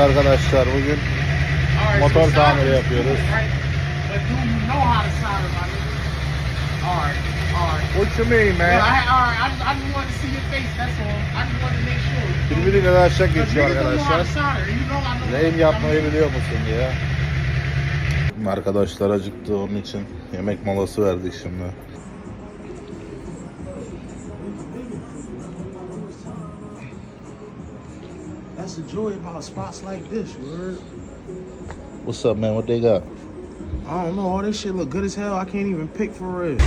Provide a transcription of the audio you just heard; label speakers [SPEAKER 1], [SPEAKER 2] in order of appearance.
[SPEAKER 1] Arkadaşlar bugün motor tamiri yapıyoruz. What you mean, man? Birbiriyle aşağı geçiyor arkadaşlar. Lehim yapmayı biliyor musun diye. Arkadaşlar acıktı, onun için yemek molası verdik şimdi.
[SPEAKER 2] That's the joy about spots like this, word.
[SPEAKER 1] What's up, man? What they got?
[SPEAKER 2] I don't know. All this shit look good as hell. I can't even pick for real.